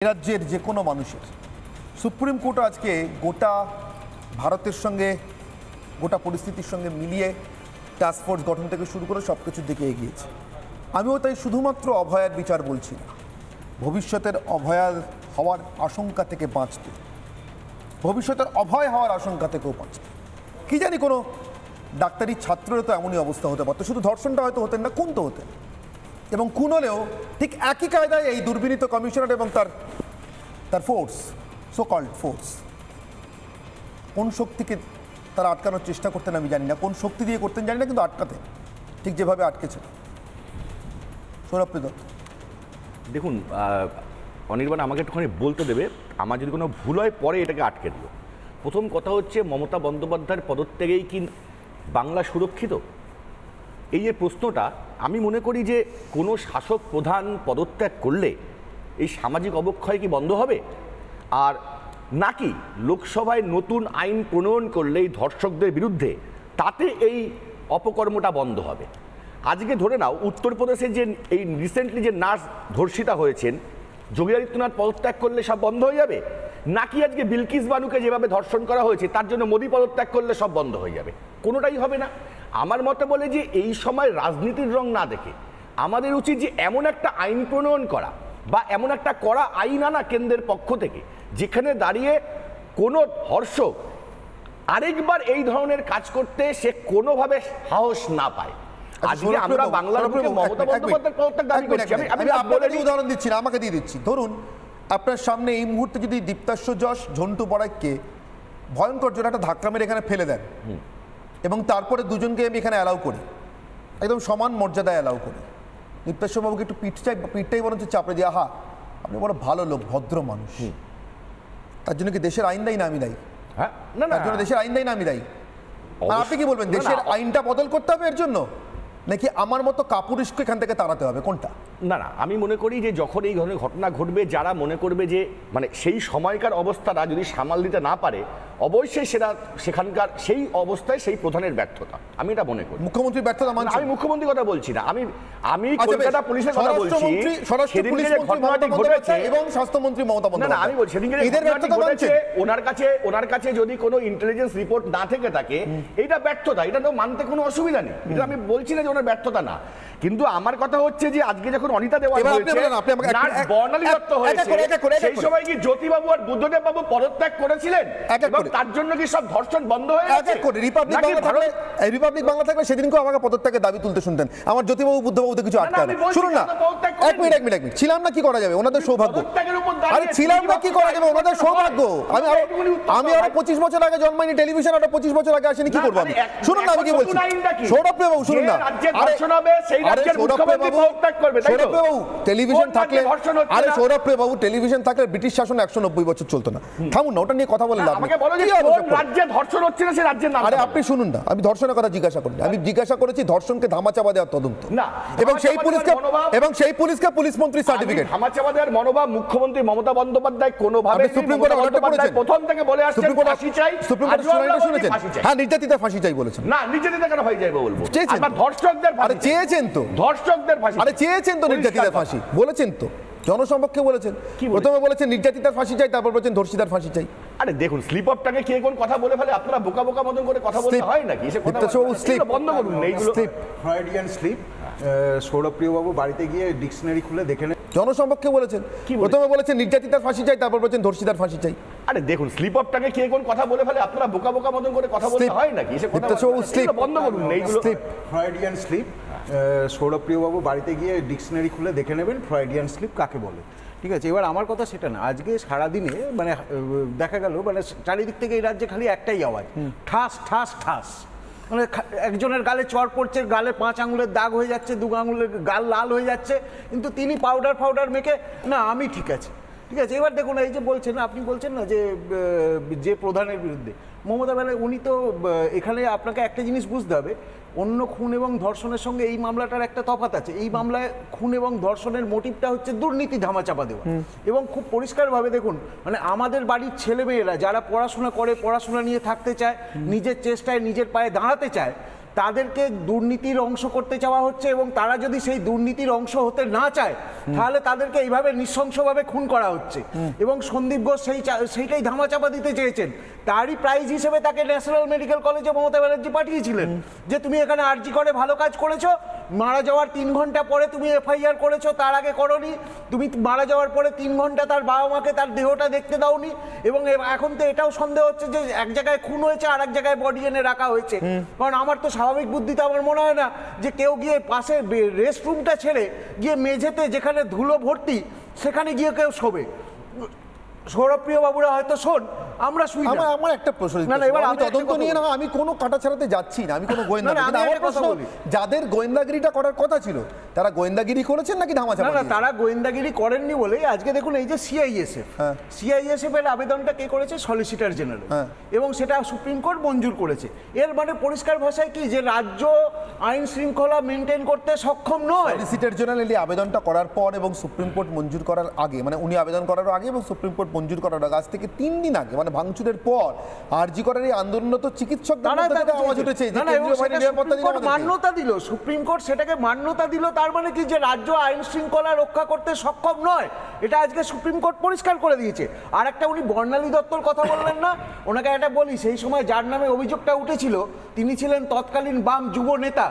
রাজ্যের যে কোনো মানুষের সুপ্রিম কোর্ট আজকে গোটা ভারতের সঙ্গে গোটা পরিস্থিতির সঙ্গে মিলিয়ে টাস্ক ফোর্স গঠন থেকে শুরু করে সব কিছুর দিকে এগিয়েছে। আমিও তাই শুধুমাত্র অভয়ার বিচার বলছি না, ভবিষ্যতের অভয়ার হওয়ার আশঙ্কা থেকে বাঁচতে, ভবিষ্যতের অভয় হওয়ার আশঙ্কা থেকেও বাঁচতে। কি জানি কোনো ডাক্তারি ছাত্রেরও তো এমনই অবস্থা হতে পারতো, শুধু ধর্ষণটা হয়তো হতেন না, খুন তো হতেন, এবং খুন হলেও ঠিক একই কায়দায় এই দুর্বিনীত কমিশনার এবং তার ফোর্স, সো কল্ড ফোর্স, কোন শক্তিকে তারা আটকানোর চেষ্টা করতেন আমি জানি না, কোন শক্তি দিয়ে করতেন জানি না, কিন্তু আটকাতেন ঠিক যেভাবে আটকেছেন। সৌরভ দত্ত, দেখুন অনির্বাণ আমাকে একটুখানি বলতে দেবে, আমার যদি কোনো ভুল হয় পরে এটাকে আটকে দিল। প্রথম কথা হচ্ছে, মমতা বন্দ্যোপাধ্যায়ের পদত্যাগেই কি বাংলা সুরক্ষিত? এই যে প্রশ্নটা, আমি মনে করি যে কোনো শাসক প্রধান পদত্যাগ করলে এই সামাজিক অবক্ষয় কি বন্ধ হবে, আর নাকি লোকসভায় নতুন আইন প্রণয়ন করলে এই ধর্ষকদের বিরুদ্ধে তাতে এই অপকর্মটা বন্ধ হবে? আজকে ধরে নাও উত্তরপ্রদেশে যে এই রিসেন্টলি যে নার্স ধর্ষিতা হয়েছেন, যোগী আদিত্যনাথ পদত্যাগ করলে সব বন্ধ হয়ে যাবে, নাকি আজকে বিলকিস বানুকে যেভাবে ধর্ষণ করা হয়েছে তার জন্য মোদী পদত্যাগ করলে সব বন্ধ হয়ে যাবে? কোনোটাই হবে না। আমার মতে বলে যে এই সময় রাজনীতির রং না দেখে আমাদের উচিত যে এমন একটা আইন প্রণয়ন করা বা এমন একটা করা আইন আনা কেন্দ্রের পক্ষ থেকে, যেখানে দাঁড়িয়ে কোনো ধর্ষক আরেকবার এই ধরনের কাজ করতে সে কোনোভাবে সাহস না পায়। আজকে আমরা বাংলার বুকে মমতা বন্দ্যোপাধ্যায়ের পদত্যাগ দাবি করছি। আমি আপনাকে উদাহরণ দিচ্ছি না, আমাকে দিয়ে দিচ্ছি। ধরুন আপনার সামনে এই মুহূর্তে যদি দীপ্তাশ্ব যশ ঝন্টু বড়াইকে ভয়ঙ্কর জোরে একটা ধাক্কা মেরে এখানে ফেলে দেন এবং তারপরে দুজনকে আমি এখানে অ্যালাউ করি, একদম সমান মর্যাদায় অ্যালাউ করি, দীপ্তাশ্ববাবুকে একটু পিঠটাই বরঞ্চ চাপড়ে দিয়ে, আহা আপনি বড় ভালো লোক, ভদ্র মানুষ, তার জন্য কি দেশের আইন দেয় না আমি দায়ী? হ্যাঁ, না না, তার জন্য দেশের আইন দেয় না আমি দায়ী? আপনি কি বলবেন, দেশের আইনটা বদল করতে হবে এর জন্য, নাকি আমার মতো কাপুরুষকে এখান থেকে তাড়াতে হবে, কোনটা? না না, আমি মনে করি যে যখন এই ধরনের ঘটনা ঘটবে, যারা মনে করবে যে মানে সেই সময়কার অবস্থাটা যদি সামাল দিতে না পারে, অবশ্যই সেটা সেখানকার সেই অবস্থায় সেই প্রধানের ব্যর্থতা, আমি এটা মনে করি। মুখ্যমন্ত্রীর ব্যর্থতা মানছি? আমি মুখ্যমন্ত্রীর কথা বলছি না, আমি কলকাতা পুলিশের কথা বলছি। সেদিনকে যে ঘটনাটি ঘটেছে এবং স্বাস্থ্যমন্ত্রী মমতা বন্দ্যোপাধ্যায়, না আমি বলছি সেদিনকে এদের ব্যর্থতা মানছে। ওনার কাছে যদি কোনো ইন্টেলিজেন্স রিপোর্ট না থেকে থাকে, এটা ব্যর্থতা, এটা তো মানতে কোনো অসুবিধা নেই, এটা আমি বলছি না যে ওনার ব্যর্থতা না। কিন্তু আমার কথা হচ্ছে যে আজকে যখন অনিতা দেওয়ান হয়েছে, বর্ণালী দত্ত হয়েছে, সেই সময় কি জ্যোতিবাবু আর বুদ্ধদেব বাবু পদত্যাগ করেছিলেন এবং তার জন্য কি সব ধর্ষণ বন্ধ হয়ে গেছে? রিপাবলিক বাংলা থাকলে সেদিনকেও আমাকে পদত্যাগের দাবি তুলতে শুনতেন, আমার জ্যোতিবাবু বুদ্ধবাবু তো কিছু আটকায়। শুনুন না, এক মিনিট, ছিলাম না কি করা যাবে, ওনাদের সৌভাগ্য। আরে ছিলাম না কি করা যাবে, ওনাদের সৌভাগ্য। আমি আরো 25 বছর আগে জন্মাইনি, টেলিভিশন আরো 25 বছর আগে আসেনি, কি করবো আমি? শুনুন না আমি কি বলছি, সৌরভ বাবু শুনুন না, টেলিভিশন থাকলে, আরে সৌরভ বাবু টেলিভিশন থাকলে ব্রিটিশ শাসন 190 বছর চলতো না। থামুন না, ওটা নিয়ে কথা বলে লাভ নেই। আরে আপনি শুনুন না, আমি ধর্ষণের কথা জিজ্ঞাসা করিনি, আমি জিজ্ঞাসা করেছি ধর্ষণকে ধামাচাপা দেওয়ার তদন্ত, এবং সেই পুলিশকে পুলিশ মন্ত্রী সার্টিফিকেট। ধামাচাপা দেওয়ার মনোভাব মুখ্যমন্ত্রী মমতা বন্দ্যোপাধ্যায় কোনোভাবে সুপ্রিম কোর্টে অর্ডার করেছেন, প্রথম থেকে বলে আসছেন ফাঁসি চাই, সুপ্রিম কোর্টের শুনানিটা শুনেছেন? হ্যাঁ, নির্যাতিতা ফাঁসি চাই বলেছেন। না, নির্যাতিতা কেন হয়ে যাবে বলবো, আর ধর্ষকদের আরে চেয়েছেন তো, ধর্ষকদের ফাঁসি, আরে চেয়েছেন তো, নির্যাতিতার ফাঁসি বলেছেন তো, জনসমক্ষে বলেছেন। প্রথমে বলেছেন নির্যাতিতার ফাঁসি চাই, তারপর বলেছেন ধর্ষিতার ফাঁসি চাই। আরে দেখুন, স্লিপ অফটাকে কে কোন কথা বলে ফেলে, আপনারা বোকা বোকা মতন করে কথা বলতে হয় নাকি? সে কথা বন্ধ করুন, এইগুলো ফ্রয়েডিয়ান স্লিপ। সৌরভপ্রিয় বাবু বাড়িতে গিয়ে ডিকশনারি খুলে দেখে নেন। জনসমক্ষে বলেছেন, প্রথমে বলেছেন নির্যাতিতার ফাঁসি চাই, তারপর বলেছেন ধর্ষিতার ফাঁসি চাই। আরে দেখুন, স্লিপ অফটাকে কে কোন কথা বলে ফেলে, আপনারা বোকা বোকা মতন করে কথা বলতে হয় নাকি? সে কথা বন্ধ করুন, এইগুলো ফ্রয়েডিয়ান স্লিপ। সৌরভপ্রিয় বাবু বাড়িতে গিয়ে ডিকশনারি খুলে দেখে নেবেন ফ্রয়েডিয়ান স্লিপ কাকে বলে। ঠিক আছে, এবার আমার কথা সেটা না, আজকে সারাদিনে মানে দেখা গেল মানে চারিদিক থেকে এই রাজ্যে খালি একটাই আওয়াজ, ঠাস ঠাস ঠাস, মানে একজনের গালে চড় পড়ছে, গালে 5 আঙুলের দাগ হয়ে যাচ্ছে, 2 আঙুলের গাল লাল হয়ে যাচ্ছে, কিন্তু তিনি পাউডার মেখে না আমি ঠিক আছে। ঠিক আছে, এবার দেখুন এই যে বলছেন, আপনি বলছেন না যে প্রধানের বিরুদ্ধে মমতা ব্যানার্জি, উনি তো এখানে আপনাকে একটা জিনিস বুঝতে হবে, অন্য খুন এবং ধর্ষণের সঙ্গে এই মামলাটার একটা তফাৎ আছে। এই মামলায় খুন এবং ধর্ষণের মোটিভটা হচ্ছে দুর্নীতি ধামাচাপা দেওয়া, এবং খুব পরিষ্কারভাবে দেখুন মানে আমাদের বাড়ির ছেলেমেয়েরা যারা পড়াশোনা করে, পড়াশোনা নিয়ে থাকতে চায়, নিজের চেষ্টায় নিজের পায়ে দাঁড়াতে চায়, তাদেরকে দুর্নীতির অংশ করতে চাওয়া হচ্ছে, এবং তারা যদি সেই দুর্নীতির অংশ হতে না চায় তাহলে তাদেরকে এইভাবে নৃশংসভাবে খুন করা হচ্ছে। এবং সন্দীপ ঘোষ সেইটাই ধামাচাপা দিতে চেয়েছেন। তারই প্রাইজ হিসেবে তাকে ন্যাশনাল মেডিকেল কলেজে মমতা ব্যানার্জি পাঠিয়েছিলেন যে তুমি এখানে আরজি করে ভালো কাজ করেছো, মারা যাওয়ার 3 ঘন্টা পরে তুমি এফআইআর করেছো, তার আগে করনি, তুমি মারা যাওয়ার পরে 3 ঘন্টা তার বাবা মাকে তার দেহটা দেখতে দাওনি, এবং এখন তো এটাও সন্দেহ হচ্ছে যে এক জায়গায় খুন হয়েছে আর এক জায়গায় বডি এনে রাখা হয়েছে। কারণ আমার তো স্বাভাবিক বুদ্ধিতে আমার মনে হয় না যে কেউ গিয়ে পাশে রেস্টরুমটা ছেড়ে গিয়ে মেঝেতে যেখানে ধুলো ভর্তি সেখানে গিয়ে কেউ শোবে। সৌরভপ্রিয় বাবুরা হয়তো শোন, আমরা শুই না। আমার একটা প্রশ্ন, আমি তদন্ত নিয়ে না, আমি কোনো কাটা ছাড়াতে যাচ্ছি না, আমি কোনো গোয়েন্দাগিরি, আমার প্রশ্ন যাদের গোয়েন্দাগিরিটা করার কথা ছিল তারা গোয়েন্দাগিরি করেছেন নাকি ধামাচাপা? না, তারা গোয়েন্দাগিরি করেননি বলেই আজকে দেখুন এই যে সিআইএসএফ এর আবেদনটা কে করেছে? সলিসিটর জেনারেল, এবং সেটা সুপ্রিম কোর্ট মঞ্জুর করেছে। এর মানে পরিষ্কার ভাষায় কি, যে রাজ্য আইন শৃঙ্খলা মেনটেন করতে সক্ষম নয়। সলিসিটর জেনারেল এই আবেদনটা করার পর এবং সুপ্রিম কোর্ট মঞ্জুর করার আগে, মানে উনি আবেদন করার আগে এবং সুপ্রিম কোর্ট মঞ্জুর করার আগে, আজ থেকে 3 দিন আগে, মানে ভাঙচুরের পর আরজি করার এই আন্দোলনরত চিকিৎসকদের মধ্যে আওয়াজ উঠেছে যে মান্যতা দিল সুপ্রিম কোর্ট, সেটাকে মান্যতা দিল। তার মানে কি, যে রাজ্য আইন শৃঙ্খলা রক্ষা করতে সক্ষম নয়, এটা আজকে সুপ্রিম কোর্ট পরিষ্কার করে দিয়েছে। আর একটা উনি বর্ণালী দত্তর কথা বললেন না, ওনাকে একটা বলি, সেই সময় যার নামে অভিযোগটা উঠেছিল তিনি ছিলেন তৎকালীন বাম যুব নেতা,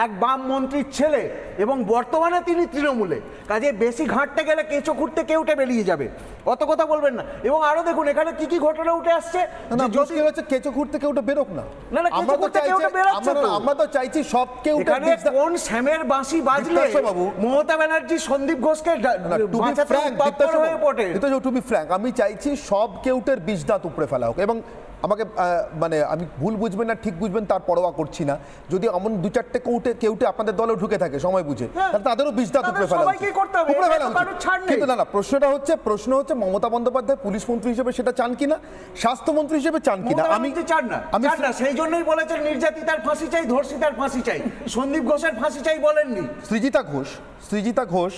এক বাম মন্ত্রীর ছেলে, এবং বর্তমানে তিনি তৃণমূলে। কাজে বেশি ঘাঁটতে গেলে কেঁচো খুঁড়তে কেউটে বেরিয়ে যাবে, অত কথা বলবেন না। এবং আরো দেখুন এখানে কি কি ঘটনা উঠে আসছে। কেঁচো খুঁড়তে কেউটা বেরোক না, আমরা তো চাইছি সব কেউ। কোন শ্যামের বাঁশি বাজলে মমতা ব্যানার্জি সন্দীপ ঘোষকে টু বি ফ্র্যাঙ্ক, আমি চাইছি সব কেউটের বিষ দাঁত উপড়ে ফেলা হোক। এবং আমাকে মানে আমি ভুল বুঝবেন না ঠিক বুঝবেন তার পরোয়া করছি না, যদি এমন 2-4টে কেউটে আপনাদের দলেও ঢুকে থাকে সময় বুঝে, তাহলে তাদেরও বিষ দাঁত উপড়ে ফেলা উচিত। কিন্তু না, প্রশ্ন হচ্ছে মমতা বন্দ্যোপাধ্যায় পুলিশ মন্ত্রী হিসেবে সেটা চান কিনা, স্বাস্থ্যমন্ত্রী হিসেবে চান কিনা। আমি চান না, সেই জন্যই বলেছেন নির্যাতিতার ফাঁসি চাই, ধর্ষিতার ফাঁসি চাই, সন্দীপ ঘোষের ফাঁসি চাই বলেননি। সৃজিতা ঘোষ